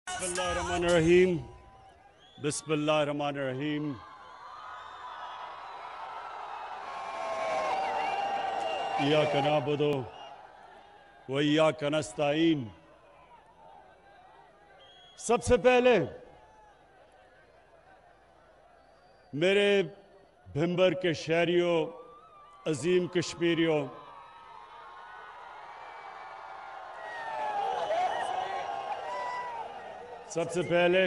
बिस्मिल्लाहिर्रहमानिर्रहीम। बिस्मिल्लाहिर्रहमानिर्रहीम। इय्याका नअबुदु व इय्याका नस्तईन। सबसे पहले मेरे भिंबर के शहरियों, अजीम कश्मीरियों, सबसे पहले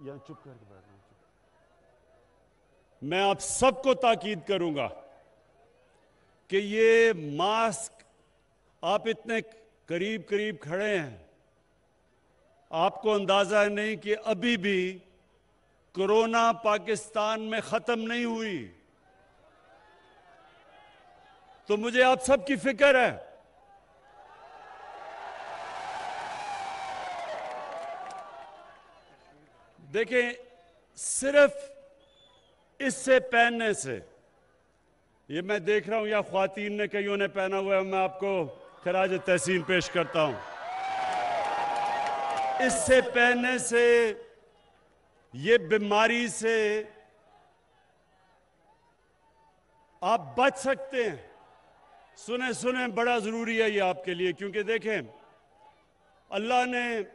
यहाँ चुप करके बैठना। मैं आप सबको ताकीद करूंगा कि ये मास्क, आप इतने करीब करीब खड़े हैं, आपको अंदाजा नहीं कि अभी भी कोरोना पाकिस्तान में खत्म नहीं हुई। तो मुझे आप सबकी फिक्र है। देखें, सिर्फ इससे पहनने से, ये मैं देख रहा हूं या ख्वातीन ने कईयों ने पहना हुआ है, मैं आपको खराज तहसीन पेश करता हूं। इससे पहनने से, ये बीमारी से आप बच सकते हैं। सुने सुने, बड़ा जरूरी है ये आपके लिए, क्योंकि देखें, अल्लाह ने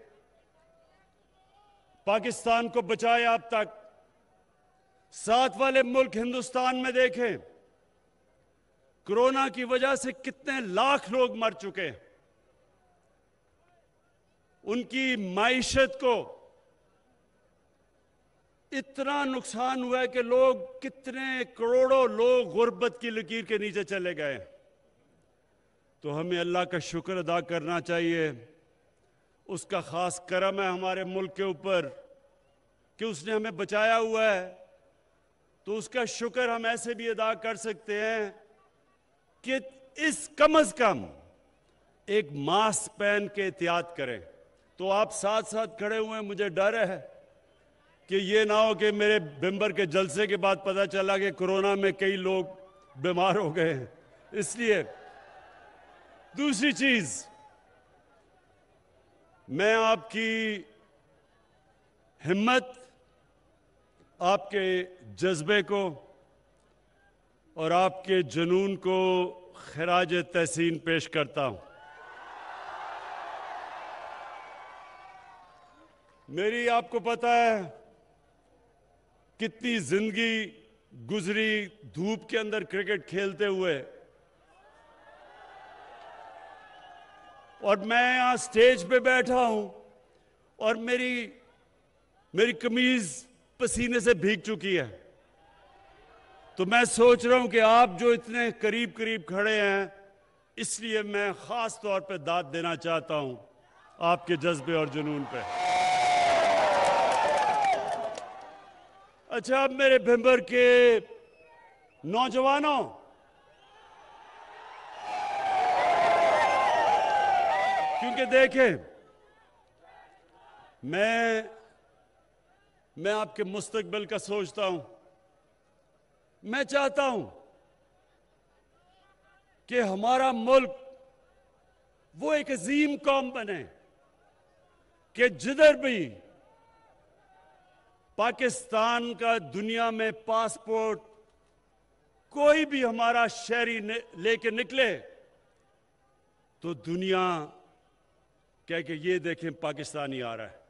पाकिस्तान को बचाया अब तक। साथ वाले मुल्क हिंदुस्तान में देखें, कोरोना की वजह से कितने लाख लोग मर चुके हैं। उनकी माइशत को इतना नुकसान हुआ है कि लोग, कितने करोड़ों लोग गुर्बत की लकीर के नीचे चले गए। तो हमें अल्लाह का शुक्र अदा करना चाहिए। उसका खास करम है हमारे मुल्क के ऊपर कि उसने हमें बचाया हुआ है। तो उसका शुक्र हम ऐसे भी अदा कर सकते हैं कि इस कम से कम एक मास्क पहन के एहतियात करें। तो आप साथ साथ खड़े हुए हैं, मुझे डर है कि ये ना हो कि मेरे बिंबर के जलसे के बाद पता चला कि कोरोना में कई लोग बीमार हो गए हैं। इसलिए दूसरी चीज, मैं आपकी हिम्मत, आपके जज्बे को और आपके जुनून को खराज तहसीन पेश करता हूं। मेरी, आपको पता है कितनी जिंदगी गुजरी धूप के अंदर क्रिकेट खेलते हुए, और मैं यहां स्टेज पे बैठा हूं और मेरी कमीज पसीने से भीग चुकी है। तो मैं सोच रहा हूं कि आप जो इतने करीब करीब खड़े हैं, इसलिए मैं खास तौर पे दाद देना चाहता हूं आपके जज्बे और जुनून पे। अच्छा, अब मेरे भिंबर के नौजवानों, क्योंकि देखें, मैं आपके मुस्तकबिल का सोचता हूं। मैं चाहता हूं कि हमारा मुल्क वो एक अजीम कौम बने कि जिधर भी पाकिस्तान का दुनिया में पासपोर्ट कोई भी हमारा शहरी लेके निकले तो दुनिया कह के ये देखें पाकिस्तानी आ रहा है।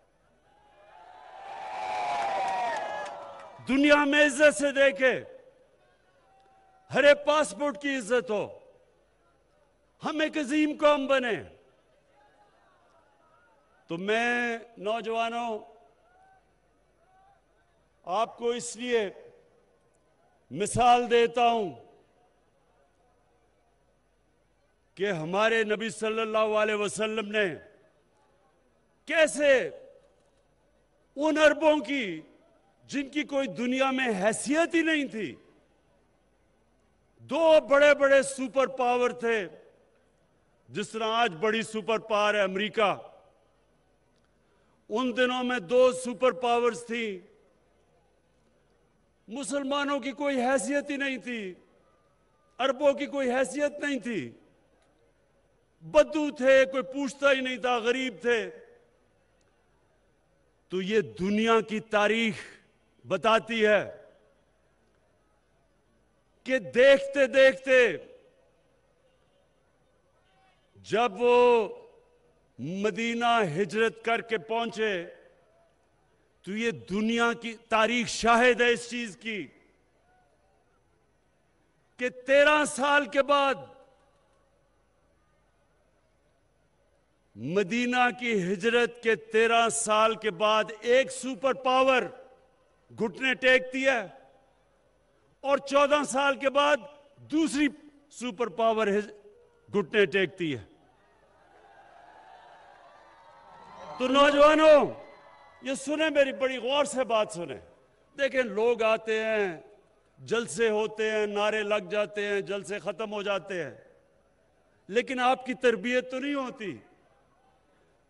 दुनिया में इज्जत से देखे, हर एक पासपोर्ट की इज्जत हो, हम एक अजीम कौम बने। तो मैं नौजवानों, आपको इसलिए मिसाल देता हूं कि हमारे नबी सल्लल्लाहु अलैहि वसल्लम ने कैसे उन अरबों की, जिनकी कोई दुनिया में हैसियत ही नहीं थी, दो बड़े बड़े सुपर पावर थे, जिस तरह आज बड़ी सुपर पावर है अमेरिका, उन दिनों में दो सुपर पावर्स थी। मुसलमानों की कोई हैसियत ही नहीं थी, अरबों की कोई हैसियत नहीं थी, बद्दू थे, कोई पूछता ही नहीं था, गरीब थे। तो ये दुनिया की तारीख बताती है कि देखते देखते जब वो मदीना हिजरत करके पहुंचे तो ये दुनिया की तारीख शाहिद है इस चीज की कि 13 साल के बाद मदीना की हिजरत के 13 साल के बाद एक सुपर पावर घुटने टेकती है और 14 साल के बाद दूसरी सुपर पावर घुटने टेकती है। तो नौजवानों, ये सुने, मेरी बड़ी गौर से बात सुने। देखें, लोग आते हैं, जलसे होते हैं, नारे लग जाते हैं, जलसे खत्म हो जाते हैं, लेकिन आपकी तरबियत तो नहीं होती।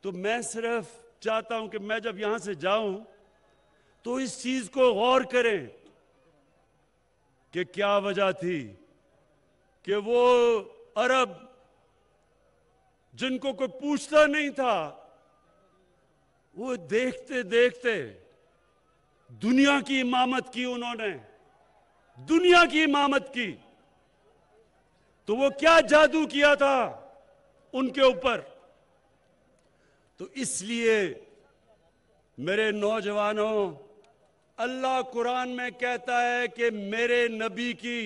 तो मैं सिर्फ चाहता हूं कि मैं जब यहां से जाऊं तो इस चीज को गौर करें कि क्या वजह थी कि वो अरब जिनको कोई पूछता नहीं था, वो देखते देखते दुनिया की इमामत की, उन्होंने दुनिया की इमामत की। तो वो क्या जादू किया था उनके ऊपर। तो इसलिए मेरे नौजवानों, अल्लाह कुरान में कहता है कि मेरे नबी की,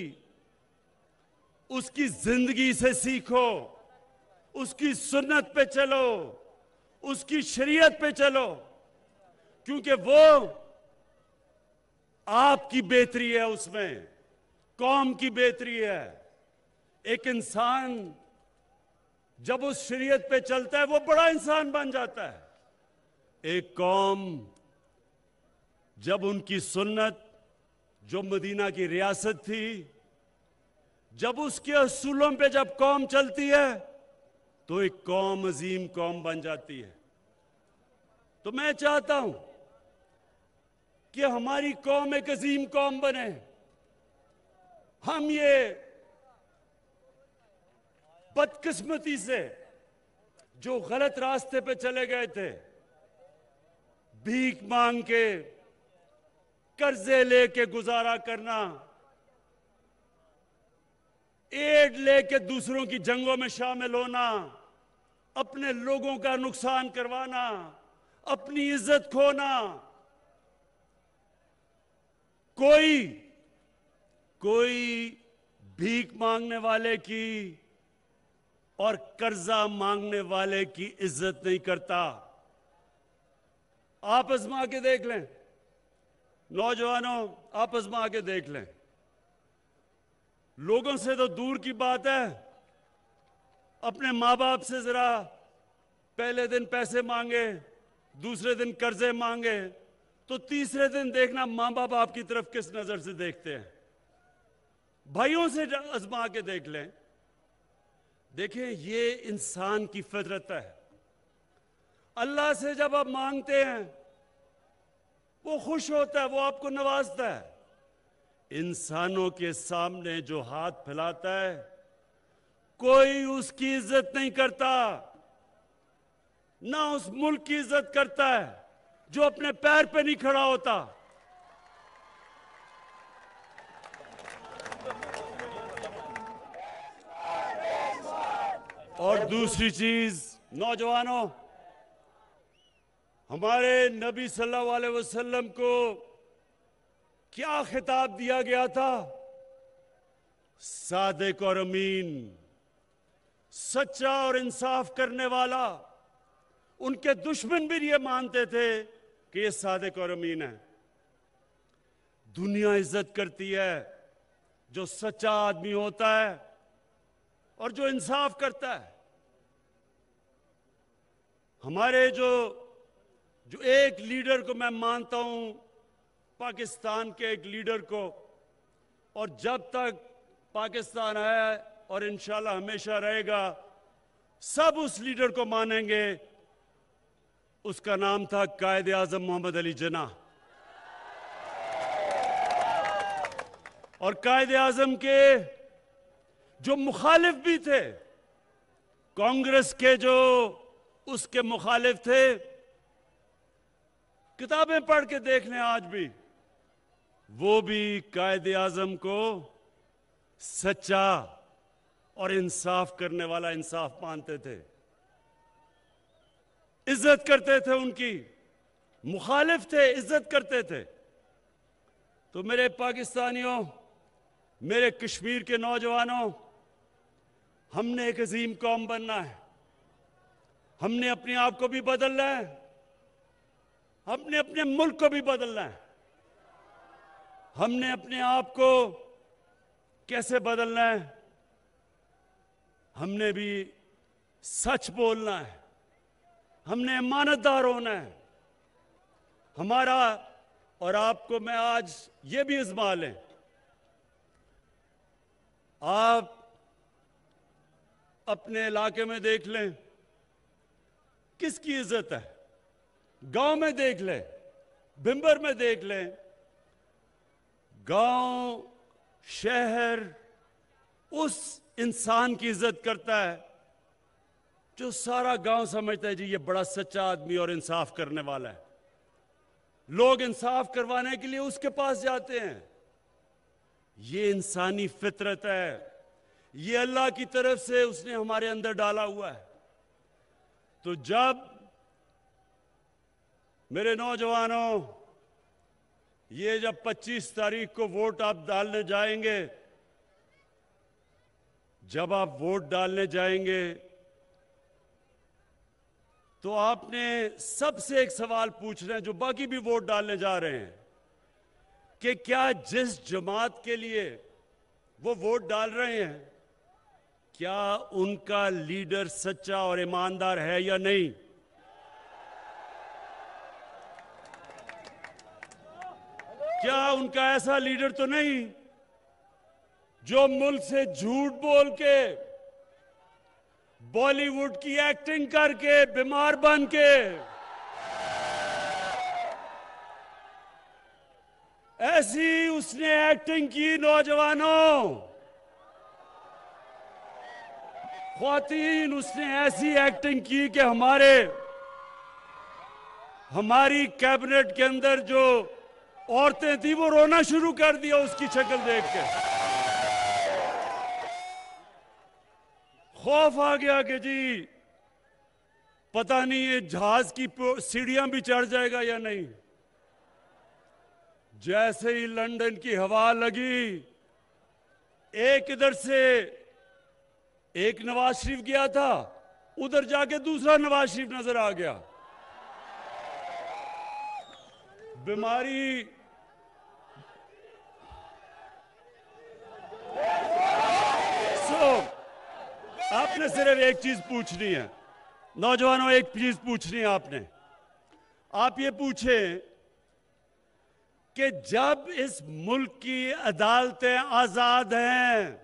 उसकी जिंदगी से सीखो, उसकी सुन्नत पे चलो, उसकी शरीयत पे चलो, क्योंकि वो आपकी बेहतरी है, उसमें कौम की बेहतरी है। एक इंसान जब उस शरीयत पे चलता है वो बड़ा इंसान बन जाता है। एक कौम जब उनकी सुन्नत, जो मदीना की रियासत थी, जब उसके असूलों पे जब कौम चलती है तो एक कौम अजीम कौम बन जाती है। तो मैं चाहता हूं कि हमारी कौम एक अजीम कौम बने। हम ये बदकिस्मती से जो गलत रास्ते पे चले गए थे, भीख मांग के, कर्जे लेके गुजारा करना, एड लेके दूसरों की जंगों में शामिल होना, अपने लोगों का नुकसान करवाना, अपनी इज्जत खोना, कोई भीख मांगने वाले की और कर्जा मांगने वाले की इज्जत नहीं करता। आप आजमा के देख लें नौजवानों, आप आजमा के देख लें। लोगों से तो दूर की बात है, अपने माँ बाप से जरा पहले दिन पैसे मांगे, दूसरे दिन कर्जे मांगे, तो तीसरे दिन देखना माँ बाप आपकी तरफ किस नजर से देखते हैं। भाइयों से आजमा के देख लें। देखें, ये इंसान की फितरत है। अल्लाह से जब आप मांगते हैं वो खुश होता है, वो आपको नवाजता है। इंसानों के सामने जो हाथ फैलाता है कोई उसकी इज्जत नहीं करता, ना उस मुल्क की इज्जत करता है जो अपने पैर पे नहीं खड़ा होता। और दूसरी चीज, नौजवानों, हमारे नबी सल्लल्लाहु अलैहि वसल्लम को क्या खिताब दिया गया था? सादिक और अमीन, सच्चा और इंसाफ करने वाला। उनके दुश्मन भी ये मानते थे कि ये सादिक और अमीन है। दुनिया इज्जत करती है जो सच्चा आदमी होता है और जो इंसाफ करता है। हमारे जो एक लीडर को मैं मानता हूं, पाकिस्तान के एक लीडर को, और जब तक पाकिस्तान है और इंशाल्लाह हमेशा रहेगा, सब उस लीडर को मानेंगे। उसका नाम था कायदे आजम मोहम्मद अली जिन्ना। और कायदे आजम के जो मुखालिफ भी थे, कांग्रेस के जो उसके मुखालिफ थे, किताबें पढ़ के देख लें, आज भी वो भी कायदे आजम को सच्चा और इंसाफ करने वाला इंसाफ मानते थे, इज्जत करते थे, उनकी मुखालिफ थे, इज्जत करते थे। तो मेरे पाकिस्तानियों, मेरे कश्मीर के नौजवानों, हमने एक अजीम कौम बनना है। हमने अपने आप को भी बदलना है, हमने अपने मुल्क को भी बदलना है। हमने अपने आप को कैसे बदलना है? हमने भी सच बोलना है, हमने ईमानदार होना है। हमारा और आपको मैं आज ये भी आजमा लें, आप अपने इलाके में देख लें किसकी इज्जत है, गांव में देख लें, भिंबर में देख लें। गांव, शहर उस इंसान की इज्जत करता है जो सारा गांव समझता है जी ये बड़ा सच्चा आदमी और इंसाफ करने वाला है। लोग इंसाफ करवाने के लिए उसके पास जाते हैं। ये इंसानी फितरत है, ये अल्लाह की तरफ से उसने हमारे अंदर डाला हुआ है। तो जब मेरे नौजवानों, ये जब 25 तारीख को वोट आप डालने जाएंगे, जब आप वोट डालने जाएंगे तो आपने सबसे एक सवाल पूछना है, जो बाकी भी वोट डालने जा रहे हैं, कि क्या जिस जमात के लिए वो वोट डाल रहे हैं, क्या उनका लीडर सच्चा और ईमानदार है या नहीं? क्या उनका ऐसा लीडर तो नहीं जो मुल्क से झूठ बोल के, बॉलीवुड की एक्टिंग करके, बीमार बन के, ऐसी उसने एक्टिंग की नौजवानों, ख्वातीन, उसने ऐसी एक्टिंग की कि हमारी कैबिनेट के अंदर जो औरतें थी वो रोना शुरू कर दिया उसकी शक्ल देख के। खौफ आ गया कि जी पता नहीं ये जहाज की सीढ़ियां भी चढ़ जाएगा या नहीं। जैसे ही लंदन की हवा लगी, एक इधर से एक नवाज शरीफ गया था, उधर जाके दूसरा नवाज शरीफ नजर आ गया। बीमारी आपने सिर्फ एक चीज पूछनी है नौजवानों, एक चीज पूछनी है आपने। आप ये पूछें कि जब इस मुल्क की अदालतें आजाद हैं,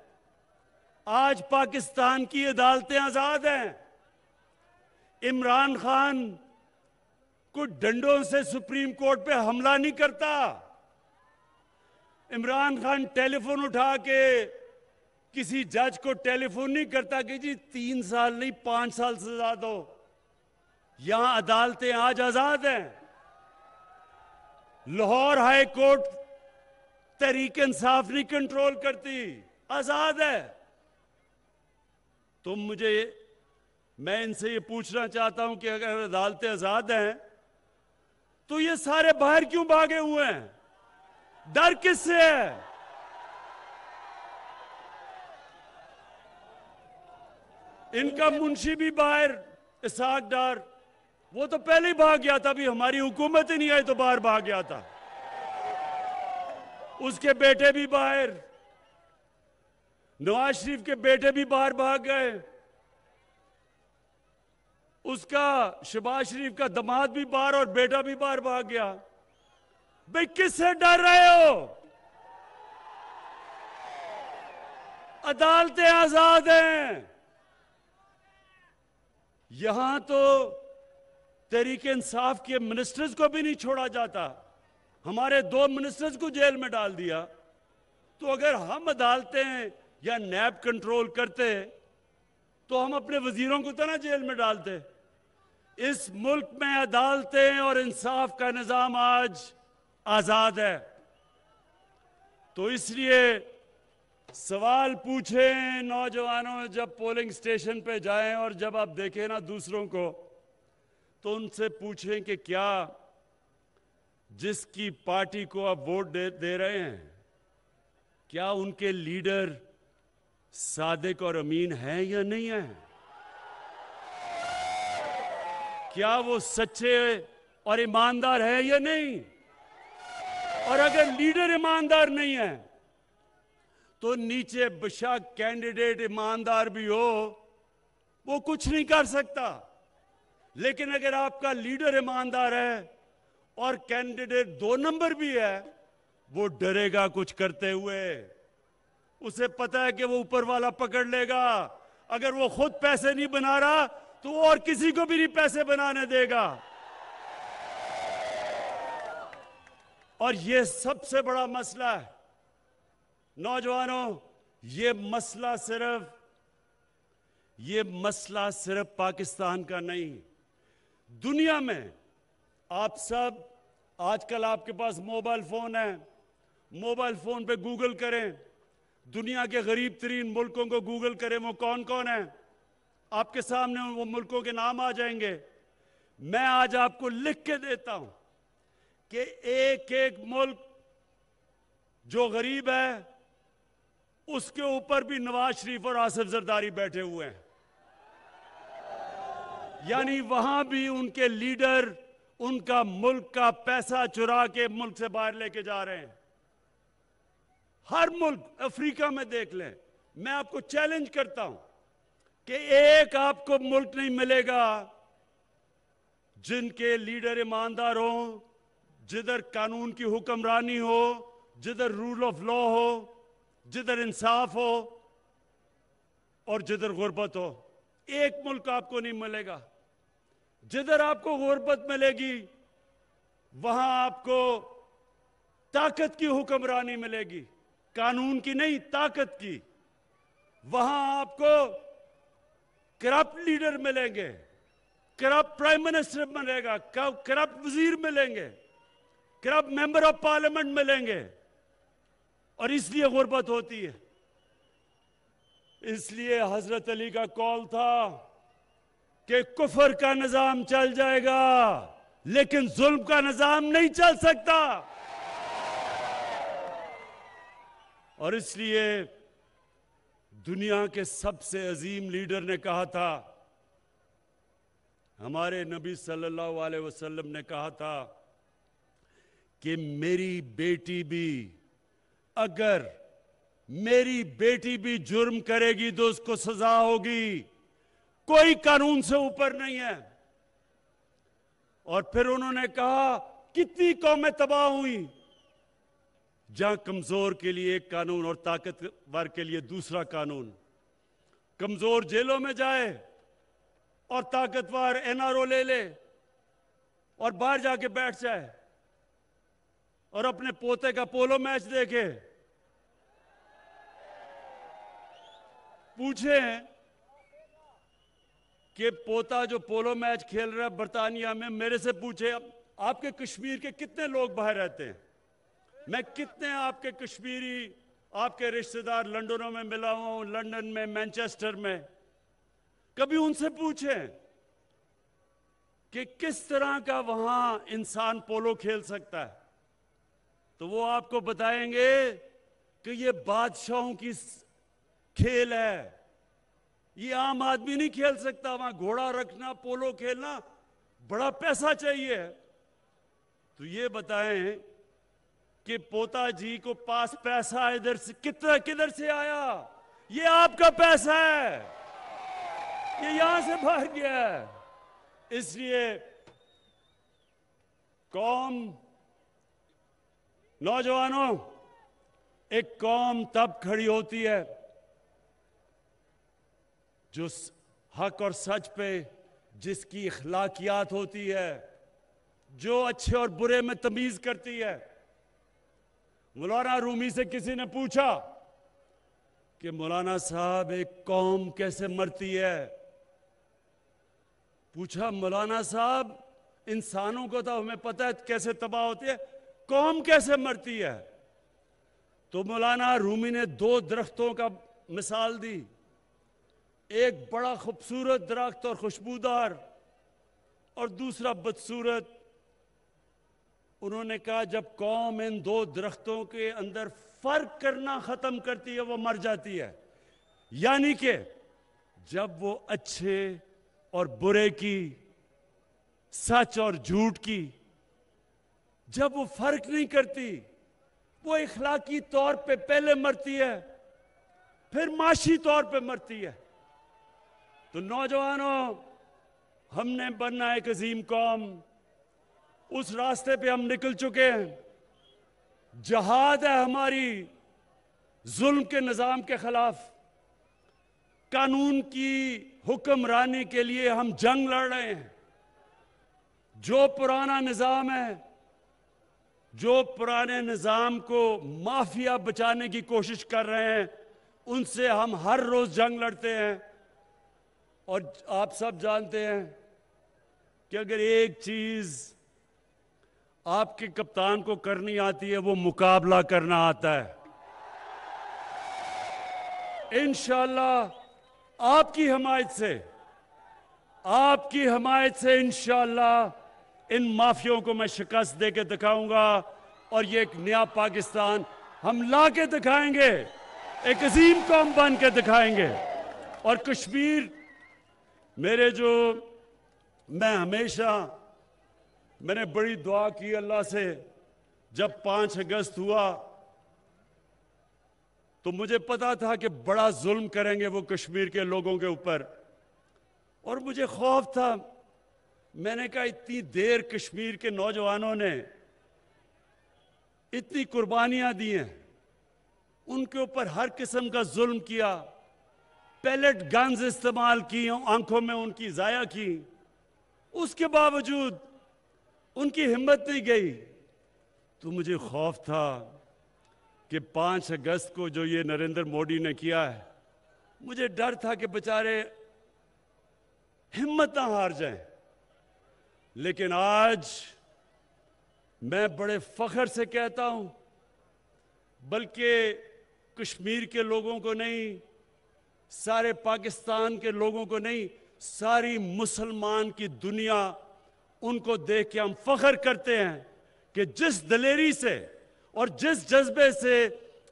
आज पाकिस्तान की अदालतें आजाद हैं, इमरान खान को डंडों से सुप्रीम कोर्ट पे हमला नहीं करता, इमरान खान टेलीफोन उठा के किसी जज को टेलीफोन नहीं करता कि जी 3 साल नहीं 5 साल सजा दो। यहां अदालतें आज आजाद हैं। लाहौर हाई कोर्ट तहरीक इंसाफ नहीं कंट्रोल करती, आजाद है। तो मैं इनसे ये पूछना चाहता हूं कि अगर अदालतें आजाद हैं तो ये सारे बाहर क्यों भागे हुए हैं? डर किससे है? इनका मुंशी भी बाहर, इसाक डार, वो तो पहले ही भाग गया था, अभी हमारी हुकूमत ही नहीं आई तो बाहर भाग गया था। उसके बेटे भी बाहर, नवाज शरीफ के बेटे भी बाहर भाग गए, उसका शहबाज शरीफ का दामाद भी बाहर और बेटा भी बाहर भाग गया। भाई किससे डर रहे हो? अदालतें आजाद हैं। यहां तो तहरीक इंसाफ के मिनिस्टर्स को भी नहीं छोड़ा जाता, हमारे 2 मिनिस्टर्स को जेल में डाल दिया। तो अगर हम अदालतें या नैब कंट्रोल करते तो हम अपने वजीरों को तो ना जेल में डालते। इस मुल्क में अदालतें और इंसाफ का निजाम आज आजाद है। तो इसलिए सवाल पूछें नौजवानों, जब पोलिंग स्टेशन पे जाएं और जब आप देखें ना दूसरों को, तो उनसे पूछें कि क्या जिसकी पार्टी को आप वोट दे रहे हैं, क्या उनके लीडर सादिक और अमीन हैं या नहीं हैं? क्या वो सच्चे और ईमानदार हैं या नहीं? और अगर लीडर ईमानदार नहीं है तो नीचे बेशक कैंडिडेट ईमानदार भी हो, वो कुछ नहीं कर सकता। लेकिन अगर आपका लीडर ईमानदार है और कैंडिडेट 2 नंबर भी है, वो डरेगा कुछ करते हुए। उसे पता है कि वो ऊपर वाला पकड़ लेगा। अगर वो खुद पैसे नहीं बना रहा तो वो और किसी को भी नहीं पैसे बनाने देगा। और ये सबसे बड़ा मसला है नौजवानों। ये मसला सिर्फ पाकिस्तान का नहीं, दुनिया में। आप सब आजकल आपके पास मोबाइल फोन है, मोबाइल फोन पे गूगल करें, दुनिया के गरीब तरीन मुल्कों को गूगल करें, वो कौन कौन है, आपके सामने वो मुल्कों के नाम आ जाएंगे। मैं आज आपको लिख के देता हूं कि एक एक मुल्क जो गरीब है उसके ऊपर भी नवाज शरीफ और आसिफ जरदारी बैठे हुए हैं। यानी वहां भी उनके लीडर उनका मुल्क का पैसा चुरा के मुल्क से बाहर लेके जा रहे हैं। हर मुल्क, अफ्रीका में देख लें। मैं आपको चैलेंज करता हूं कि एक आपको मुल्क नहीं मिलेगा जिनके लीडर ईमानदार हो, जिधर कानून की हुक्मरानी हो, जिधर रूल ऑफ लॉ हो, जिधर इंसाफ हो और जिधर गुर्बत हो। एक मुल्क आपको नहीं मिलेगा। जिधर आपको गुर्बत मिलेगी वहां आपको ताकत की हुक्मरानी मिलेगी, कानून की नहीं, ताकत की। वहां आपको करप्ट लीडर मिलेंगे, करप्ट प्राइम मिनिस्टर मिलेगा, करप्ट वजीर मिलेंगे, करप्ट मेंबर ऑफ पार्लियामेंट मिलेंगे। और इसलिए गुर्बत होती है। इसलिए हजरत अली का कौल था कि कुफर का निजाम चल जाएगा लेकिन जुल्म का निजाम नहीं चल सकता। और इसलिए दुनिया के सबसे अजीम लीडर ने कहा था, हमारे नबी सल्लल्लाहु अलैहि वसल्लम ने कहा था कि मेरी बेटी भी, अगर मेरी बेटी भी जुर्म करेगी तो उसको सजा होगी, कोई कानून से ऊपर नहीं है। और फिर उन्होंने कहा कितनी कौमें तबाह हुई जहां कमजोर के लिए एक कानून और ताकतवर के लिए दूसरा कानून। कमजोर जेलों में जाए और ताकतवर एनआरओ ले ले और बाहर जाके बैठ जाए और अपने पोते का पोलो मैच देखे। पूछे कि पोता जो पोलो मैच खेल रहा है बर्तानिया में, मेरे से पूछे आपके कश्मीर के कितने लोग बाहर रहते हैं। मैं कितने आपके कश्मीरी, आपके रिश्तेदार लंदनों में मिला हूं, लंदन में, मैनचेस्टर में। कभी उनसे पूछे कि किस तरह का वहां इंसान पोलो खेल सकता है, तो वो आपको बताएंगे कि ये बादशाहों की खेल है, ये आम आदमी नहीं खेल सकता। वहां घोड़ा रखना, पोलो खेलना बड़ा पैसा चाहिए। तो ये बताएं कि पोता जी को पास पैसा इधर से किधर से आया? ये आपका पैसा है, ये यहां से बाहर गया है। इसलिए कौम, नौजवानों, एक कौम तब खड़ी होती है जो हक और सच पे जिसकी अखलाकियात होती है, जो अच्छे और बुरे में तमीज करती है। मौलाना रूमी से किसी ने पूछा कि मौलाना साहब एक कौम कैसे मरती है? पूछा, मौलाना साहब इंसानों को तो हमें पता है कैसे तबाह होती है, कौम कैसे मरती है? तो मौलाना रूमी ने दो दरख्तों का मिसाल दी, एक बड़ा खूबसूरत दरख्त और खुशबूदार, और दूसरा बदसूरत। उन्होंने कहा जब कौम इन दो दरख्तों के अंदर फर्क करना खत्म करती है वो मर जाती है। यानी कि जब वो अच्छे और बुरे की, सच और झूठ की, जब वो फर्क नहीं करती, वो इखलाकी तौर पे पहले मरती है, फिर माशी तौर पे मरती है। तो नौजवानों, हमने बनना एक अजीम कौम, उस रास्ते पे हम निकल चुके हैं। जहाद है हमारी जुल्म के निजाम के खिलाफ, कानून की हुक्मरानी के लिए हम जंग लड़ रहे हैं। जो पुराना निजाम है, जो पुराने निजाम को माफिया बचाने की कोशिश कर रहे हैं, उनसे हम हर रोज जंग लड़ते हैं। और आप सब जानते हैं कि अगर एक चीज आपके कप्तान को करनी आती है, वो मुकाबला करना आता है। इंशाअल्लाह आपकी हिमायत से इंशाअल्लाह इन माफियों को मैं शिकस्त दे के दिखाऊंगा, और ये एक नया पाकिस्तान हम ला के दिखाएंगे, एक अजीम कौम बन के दिखाएंगे। और कश्मीर मैंने बड़ी दुआ की अल्लाह से। जब 5 अगस्त हुआ तो मुझे पता था कि बड़ा जुल्म करेंगे वो कश्मीर के लोगों के ऊपर, और मुझे खौफ था। मैंने कहा इतनी देर कश्मीर के नौजवानों ने इतनी कुर्बानियां दी हैं, उनके ऊपर हर किस्म का जुल्म किया, पैलेट गन्स इस्तेमाल की, आंखों में उनकी जाया की, उसके बावजूद उनकी हिम्मत नहीं गई। तो मुझे खौफ था कि 5 अगस्त को जो ये नरेंद्र मोदी ने किया है, मुझे डर था कि बेचारे हिम्मत ना हार जाएं। लेकिन आज मैं बड़े फख्र से कहता हूं, बल्कि कश्मीर के लोगों को नहीं, सारे पाकिस्तान के लोगों को नहीं, सारी मुसलमान की दुनिया, उनको देख के हम फख्र करते हैं कि जिस दिलेरी से और जिस जज्बे से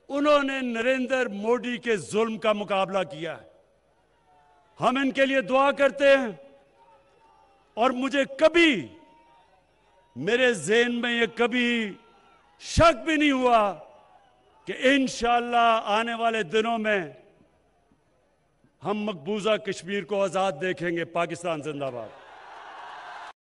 उन्होंने नरेंद्र मोदी के जुल्म का मुकाबला किया है। हम इनके लिए दुआ करते हैं। और मुझे कभी, मेरे ज़हन में ये कभी शक भी नहीं हुआ कि इंशाअल्लाह आने वाले दिनों में हम मकबूजा कश्मीर को आज़ाद देखेंगे। पाकिस्तान जिंदाबाद।